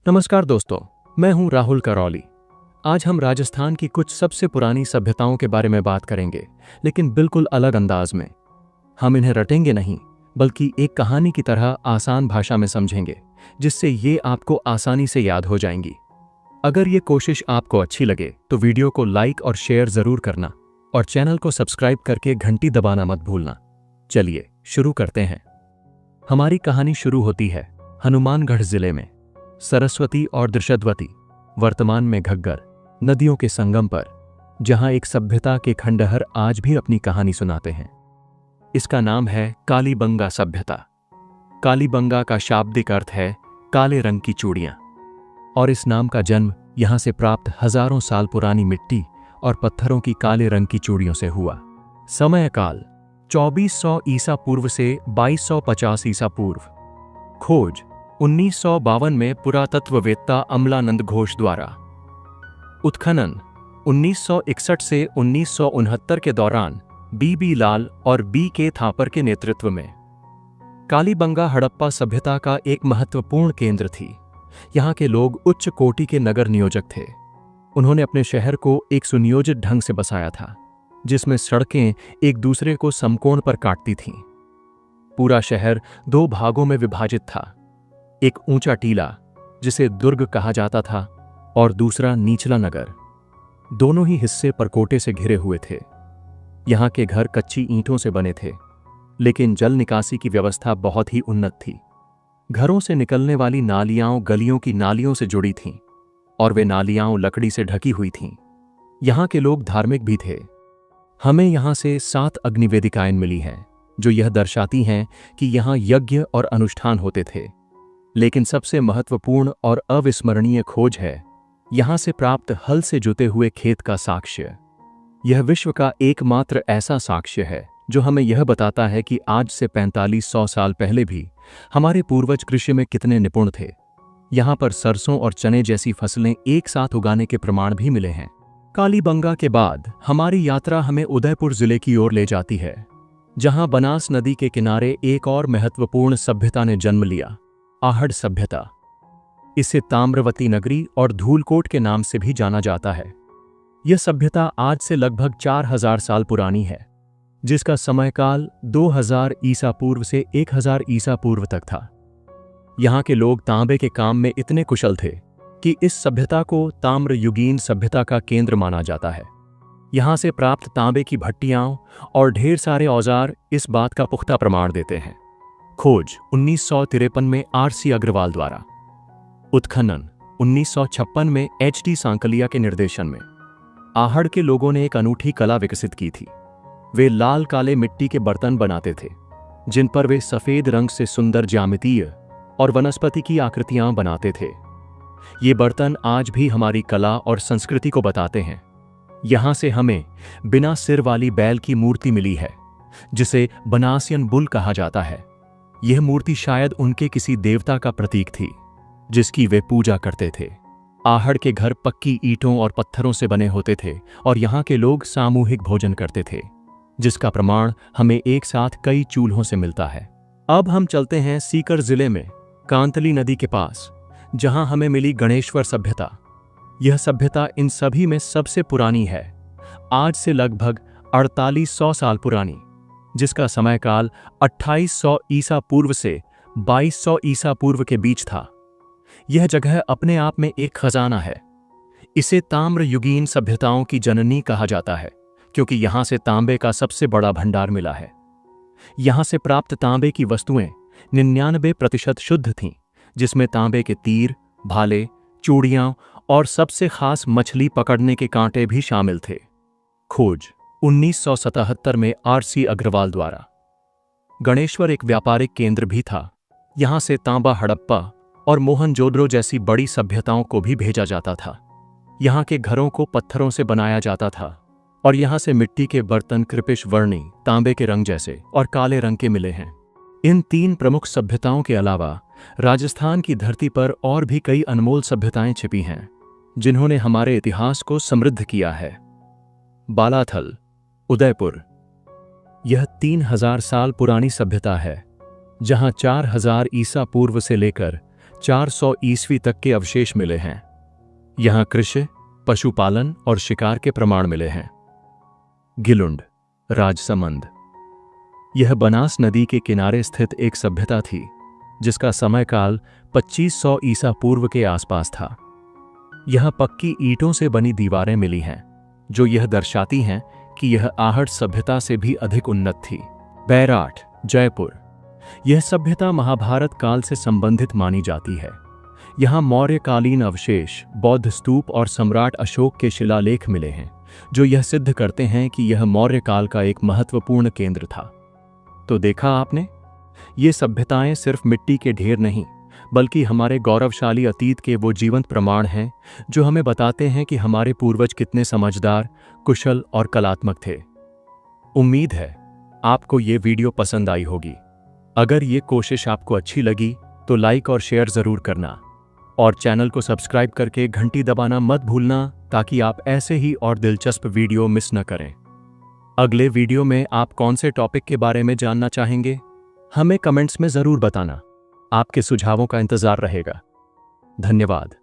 नमस्कार दोस्तों, मैं हूं राहुल करौली। आज हम राजस्थान की कुछ सबसे पुरानी सभ्यताओं के बारे में बात करेंगे, लेकिन बिल्कुल अलग अंदाज में। हम इन्हें रटेंगे नहीं, बल्कि एक कहानी की तरह आसान भाषा में समझेंगे, जिससे ये आपको आसानी से याद हो जाएंगी। अगर ये कोशिश आपको अच्छी लगे तो वीडियो को लाइक और शेयर जरूर करना और चैनल को सब्सक्राइब करके घंटी दबाना मत भूलना। चलिए शुरू करते हैं। हमारी कहानी शुरू होती है हनुमानगढ़ जिले में, सरस्वती और दृषद्वती, वर्तमान में घग्गर, नदियों के संगम पर, जहां एक सभ्यता के खंडहर आज भी अपनी कहानी सुनाते हैं। इसका नाम है कालीबंगा सभ्यता। कालीबंगा का शाब्दिक अर्थ है काले रंग की चूड़ियां, और इस नाम का जन्म यहां से प्राप्त हजारों साल पुरानी मिट्टी और पत्थरों की काले रंग की चूड़ियों से हुआ। समय काल 2400 ईसा पूर्व से 2250 ईसा पूर्व। खोज 1952 में पुरातत्ववेत्ता अमलानंद घोष द्वारा। उत्खनन 1961 से 1969 के दौरान बी लाल और के थापर के नेतृत्व में। कालीबंगा हड़प्पा सभ्यता का एक महत्वपूर्ण केंद्र थी। यहाँ के लोग उच्च कोटि के नगर नियोजक थे। उन्होंने अपने शहर को एक सुनियोजित ढंग से बसाया था, जिसमें सड़कें एक दूसरे को समकोण पर काटती थीं। पूरा शहर दो भागों में विभाजित था, एक ऊंचा टीला जिसे दुर्ग कहा जाता था और दूसरा निचला नगर। दोनों ही हिस्से परकोटे से घिरे हुए थे। यहाँ के घर कच्ची ईंटों से बने थे, लेकिन जल निकासी की व्यवस्था बहुत ही उन्नत थी। घरों से निकलने वाली नालियां गलियों की नालियों से जुड़ी थीं, और वे नालियां लकड़ी से ढकी हुई थीं। यहाँ के लोग धार्मिक भी थे। हमें यहाँ से 7 अग्निवेदिकाएं मिली हैं, जो यह दर्शाती हैं कि यहाँ यज्ञ और अनुष्ठान होते थे। लेकिन सबसे महत्वपूर्ण और अविस्मरणीय खोज है यहां से प्राप्त हल से जुते हुए खेत का साक्ष्य। यह विश्व का एकमात्र ऐसा साक्ष्य है जो हमें यह बताता है कि आज से 4500 साल पहले भी हमारे पूर्वज कृषि में कितने निपुण थे। यहां पर सरसों और चने जैसी फसलें एक साथ उगाने के प्रमाण भी मिले हैं। कालीबंगा के बाद हमारी यात्रा हमें उदयपुर जिले की ओर ले जाती है, जहां बनास नदी के किनारे एक और महत्वपूर्ण सभ्यता ने जन्म लिया, आहड़ सभ्यता। इसे ताम्रवती नगरी और धूलकोट के नाम से भी जाना जाता है। यह सभ्यता आज से लगभग 4000 साल पुरानी है, जिसका समयकाल 2000 ईसा पूर्व से 1000 ईसा पूर्व तक था। यहाँ के लोग तांबे के काम में इतने कुशल थे कि इस सभ्यता को ताम्रयुगीन सभ्यता का केंद्र माना जाता है। यहाँ से प्राप्त तांबे की भट्टियां और ढेर सारे औजार इस बात का पुख्ता प्रमाण देते हैं। खोज 1953 में RC अग्रवाल द्वारा। उत्खनन 1956 में HD सांकलिया के निर्देशन में। आहड़ के लोगों ने एक अनूठी कला विकसित की थी। वे लाल काले मिट्टी के बर्तन बनाते थे, जिन पर वे सफेद रंग से सुंदर ज्यामितीय और वनस्पति की आकृतियां बनाते थे। ये बर्तन आज भी हमारी कला और संस्कृति को बताते हैं। यहां से हमें बिना सिर वाली बैल की मूर्ति मिली है, जिसे बनासियन बुल कहा जाता है। यह मूर्ति शायद उनके किसी देवता का प्रतीक थी, जिसकी वे पूजा करते थे। आहड़ के घर पक्की ईंटों और पत्थरों से बने होते थे, और यहाँ के लोग सामूहिक भोजन करते थे, जिसका प्रमाण हमें एक साथ कई चूल्हों से मिलता है। अब हम चलते हैं सीकर जिले में, कांतली नदी के पास, जहां हमें मिली गणेश्वर सभ्यता। यह सभ्यता इन सभी में सबसे पुरानी है, आज से लगभग 4800 साल पुरानी, जिसका समयकाल 2800 ईसा पूर्व से 2200 ईसा पूर्व के बीच था। यह जगह अपने आप में एक खजाना है। इसे ताम्रयुगीन सभ्यताओं की जननी कहा जाता है, क्योंकि यहां से तांबे का सबसे बड़ा भंडार मिला है। यहां से प्राप्त तांबे की वस्तुएं 99% शुद्ध थीं, जिसमें तांबे के तीर, भाले, चूड़ियां और सबसे खास मछली पकड़ने के कांटे भी शामिल थे। खोज 1977 में RC अग्रवाल द्वारा। गणेश्वर एक व्यापारिक केंद्र भी था। यहां से तांबा हड़प्पा और मोहनजोदड़ो जैसी बड़ी सभ्यताओं को भी भेजा जाता था। यहाँ के घरों को पत्थरों से बनाया जाता था, और यहाँ से मिट्टी के बर्तन कृपिश वर्णी, तांबे के रंग जैसे और काले रंग के मिले हैं। इन 3 प्रमुख सभ्यताओं के अलावा राजस्थान की धरती पर और भी कई अनमोल सभ्यताएं छिपी हैं, जिन्होंने हमारे इतिहास को समृद्ध किया है। बालाथल, उदयपुर। यह 3000 साल पुरानी सभ्यता है, जहां 4000 ईसा पूर्व से लेकर 400 ईस्वी तक के अवशेष मिले हैं। यहां कृषि, पशुपालन और शिकार के प्रमाण मिले हैं। गिलुंड, राजसमंद। यह बनास नदी के किनारे स्थित एक सभ्यता थी जिसका समयकाल 2500 ईसा पूर्व के आसपास था। यहां पक्की ईंटों से बनी दीवारें मिली हैं जो यह दर्शाती हैं कि यह आहट सभ्यता से भी अधिक उन्नत थी। बैराट, जयपुर। यह सभ्यता महाभारत काल से संबंधित मानी जाती है। यहाँ मौर्यकालीन अवशेष, बौद्ध स्तूप और सम्राट अशोक के शिलालेख मिले हैं जो यह सिद्ध करते हैं कि यह मौर्य काल का एक महत्वपूर्ण केंद्र था। तो देखा आपने, ये सभ्यताएं सिर्फ मिट्टी के ढेर नहीं बल्कि हमारे गौरवशाली अतीत के वो जीवंत प्रमाण हैं जो हमें बताते हैं कि हमारे पूर्वज कितने समझदार, कुशल और कलात्मक थे। उम्मीद है आपको ये वीडियो पसंद आई होगी। अगर ये कोशिश आपको अच्छी लगी तो लाइक और शेयर जरूर करना और चैनल को सब्सक्राइब करके घंटी दबाना मत भूलना ताकि आप ऐसे ही और दिलचस्प वीडियो मिस न करें। अगले वीडियो में आप कौन से टॉपिक के बारे में जानना चाहेंगे, हमें कमेंट्स में जरूर बताना। आपके सुझावों का इंतजार रहेगा। धन्यवाद।